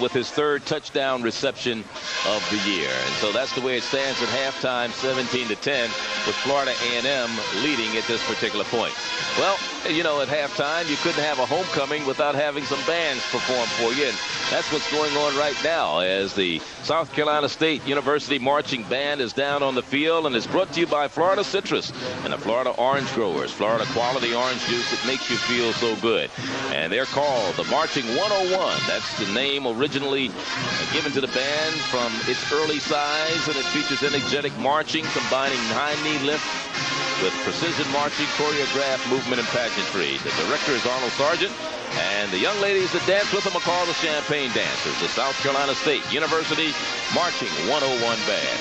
with his third touchdown reception of the year. And so that's the way it stands at halftime, 17-10, with Florida A&M leading at this particular point. Well, you know, at halftime, you couldn't have a homecoming without having some bands perform for you. And that's what's going on right now as the South Carolina State University Marching Band is down on the field, and it's brought to you by Florida Citrus and the Florida Orange Growers. Florida quality orange juice that makes you feel so good. And they're called the Marching 101. That's the name originally given to the band from its early size, and it features energetic marching, combining high knee lift with precision marching, choreographed movement, and pageantry. The director is Arnold Sargent, and the young ladies that dance with them are called the Champagne Dancers, the South Carolina State University Marching 101 Band.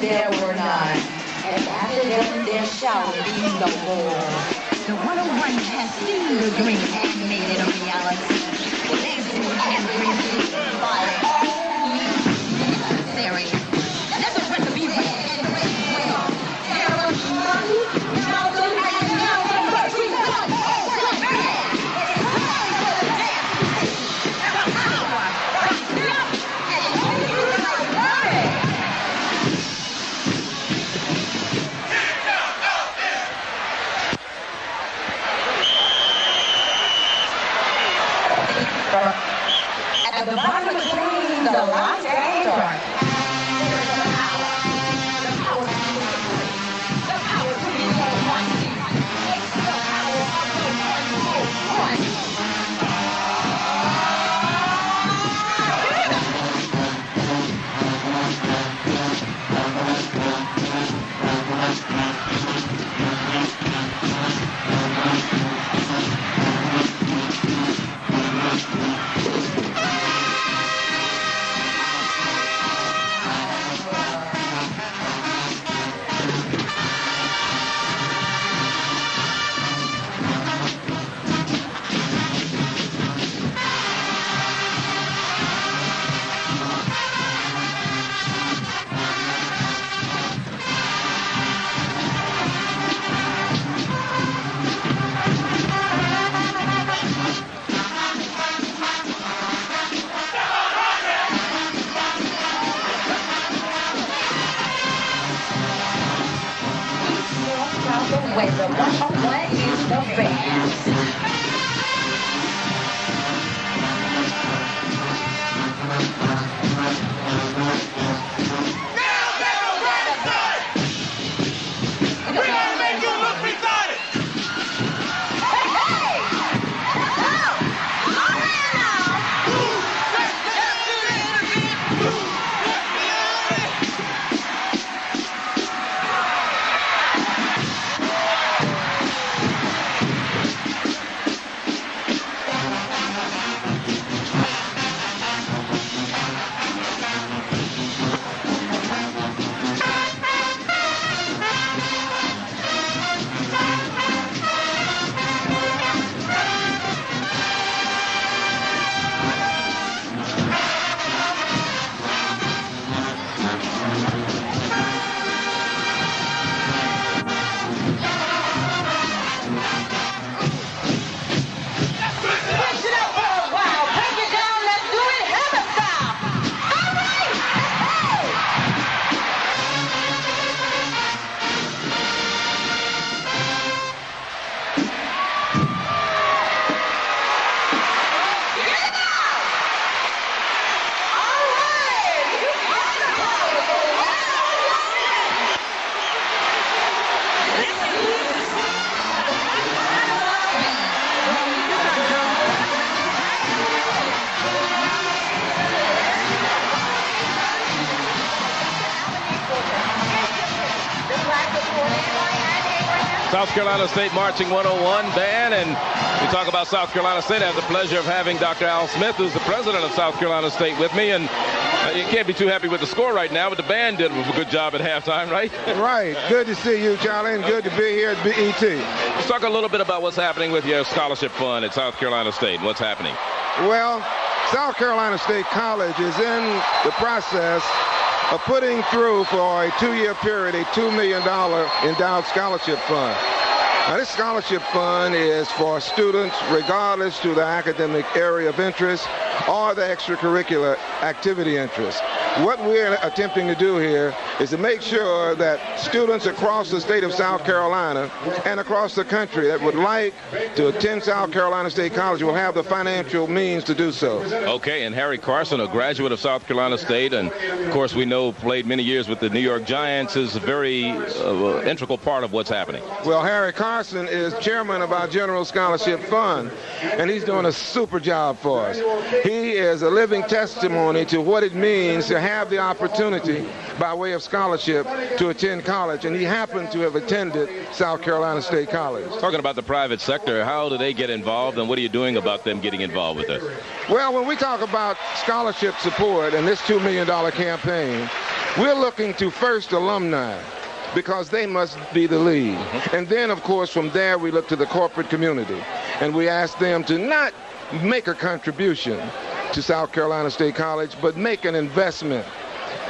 There were none, and after them there shall be no more. The 101 has seen the dream and made it a reality. They do everything by all means necessary. Let the record be read and read well. There was money, now the man, now the country, God, all the man. It's time for the dance music. The power, the snap, and only like money. At the bottom between the light and dark, there is a power. The power to be free. The power to be one. It's the power of the 101. Where the 101 is the best. We're gonna make you look retarded! South Carolina State Marching 101 band, and we talk about South Carolina State. I have the pleasure of having Dr. Al Smith, who's the president of South Carolina State, with me, and you can't be too happy with the score right now, but the band did a good job at halftime, right? Right. Good to see you, Charlie, and good to be here at BET. Let's talk a little bit about what's happening with your scholarship fund at South Carolina State. What's happening? Well, South Carolina State College is in the process of putting through for a 2-year period a $2 million endowed scholarship fund. Now, this scholarship fund is for students regardless to the academic area of interest or the extracurricular activity interest. What we're attempting to do here is to make sure that students across the state of South Carolina and across the country that would like to attend South Carolina State College will have the financial means to do so. Okay, and Harry Carson, a graduate of South Carolina State, and of course we know played many years with the New York Giants, is a very integral part of what's happening. Well, Harry Carson is chairman of our General Scholarship Fund, and he's doing a super job for us. He is a living testimony to what it means to have the opportunity by way of scholarship to attend college, and he happened to have attended South Carolina State College. Talking about the private sector, how do they get involved, and what are you doing about them getting involved with this? Well, when we talk about scholarship support and this $2 million campaign, we're looking to first alumni, because they must be the lead. And then, of course, from there we look to the corporate community, and we ask them to not make a contribution to South Carolina State College, but make an investment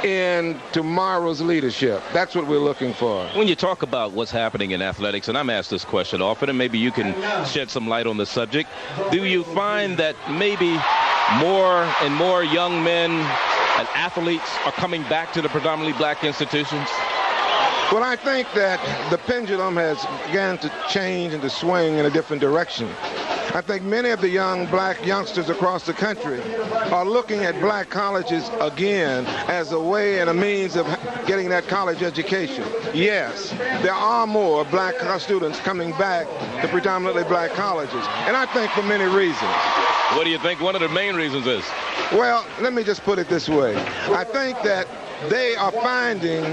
in tomorrow's leadership. That's what we're looking for. When you talk about what's happening in athletics, and I'm asked this question often, and maybe you can shed some light on the subject, do you find that maybe more and more young men and athletes are coming back to the predominantly black institutions? Well, I think that the pendulum has begun to change and to swing in a different direction. I think many of the young black youngsters across the country are looking at black colleges again as a way and a means of getting that college education. Yes, there are more black students coming back to predominantly black colleges, and I think for many reasons. What do you think one of the main reasons is? Well, let me just put it this way. I think that they are finding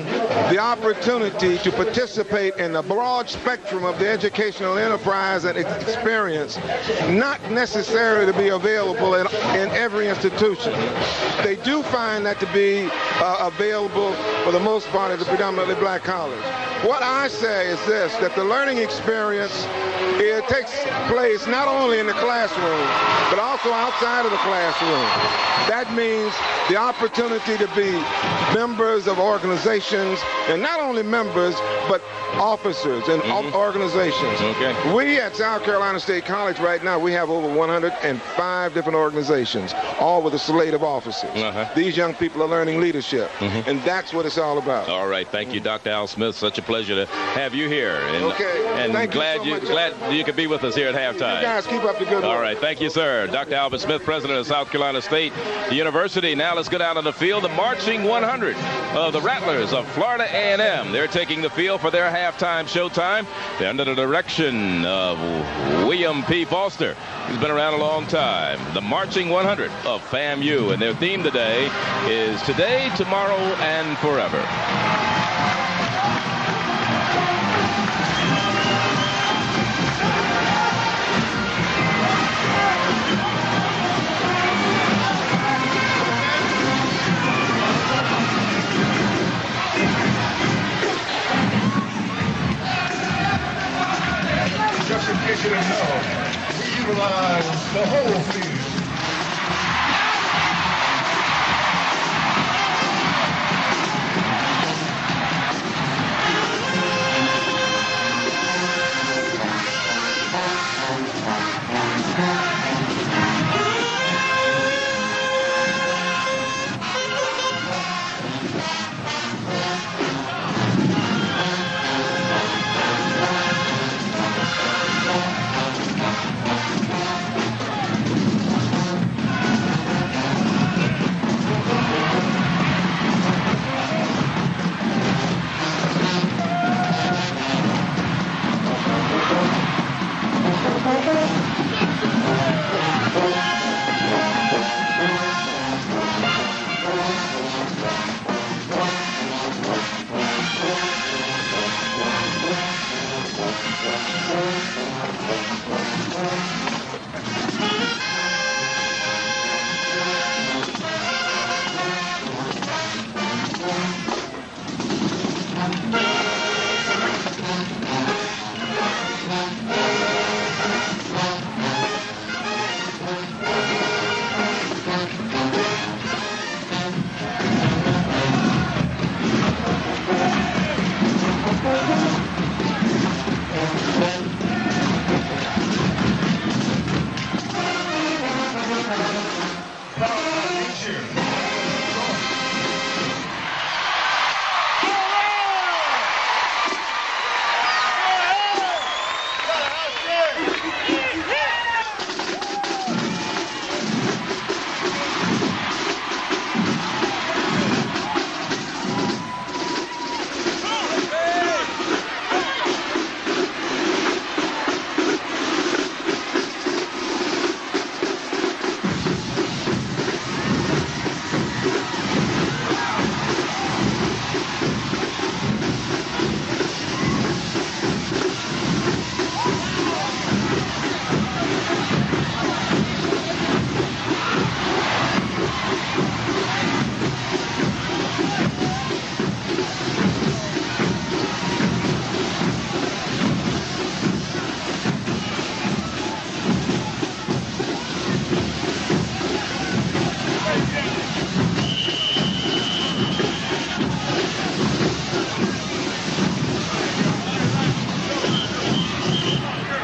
the opportunity to participate in a broad spectrum of the educational enterprise and experience, not necessarily to be available in every institution. They do find that to be available for the most part at the predominantly black college. What I say is this, that the learning experience, it takes place not only in the classroom, but also outside of the classroom. That means the opportunity to be members of organizations, and not only members, but officers and organizations. Okay. We at South Carolina State College right now, we have over 105 different organizations, all with a slate of officers. These young people are learning leadership, and that's what it's all about. All right, thank you, Dr. Al Smith. Such a pleasure to have you here. And, and thank glad you so much, glad you could be with us here at halftime. You guys keep up the good work. All right, thank you, sir. Dr. Albert Smith, president of South Carolina State University. Now let's go down on the field. The marching 100 of the Rattlers of Florida A&M. They're taking the field for their halftime showtime. They're under the direction of William P. Foster. He's been around a long time. The marching 100 of FAMU, and their theme today is Today, Tomorrow, and Forever. Just in case you didn't know, we utilize the whole field.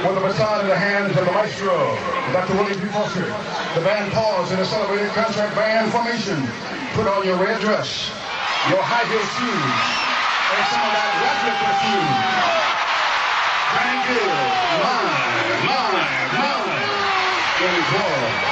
With the baton in the hands of the maestro, Dr. Willie P. Foster, the band pause in a celebrated contract band formation. Put on your red dress, your high heel shoes, and some of that replica shoes. Thank you. Mine. It is war.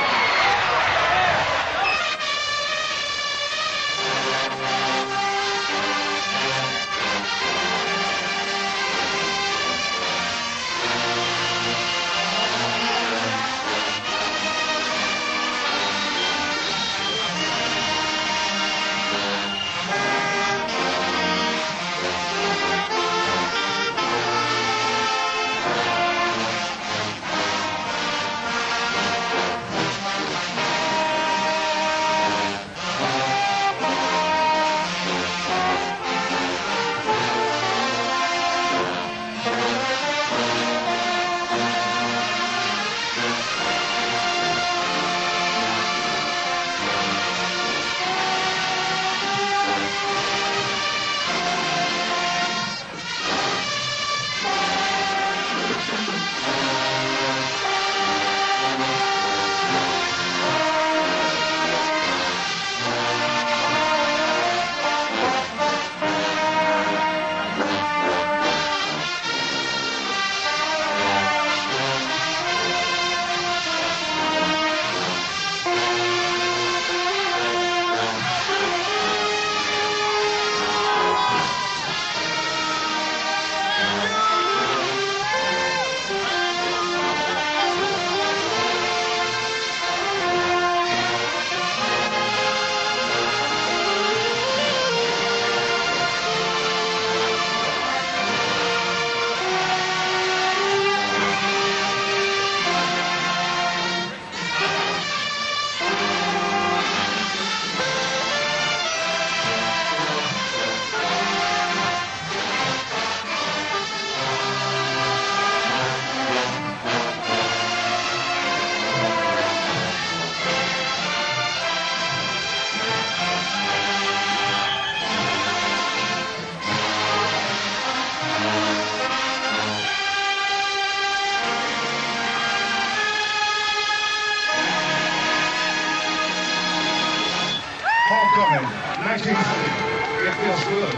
Homecoming, 1990. It feels good.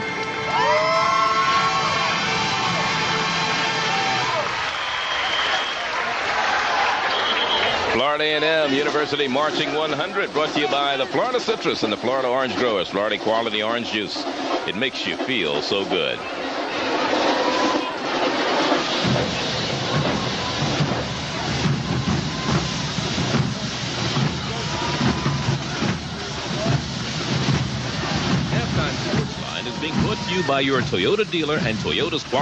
Florida A&M University Marching 100 brought to you by the Florida Citrus and the Florida Orange Growers. Florida Quality Orange Juice. It makes you feel so good. Halftime Sports Line is being brought to you by your Toyota dealer and Toyota's quality.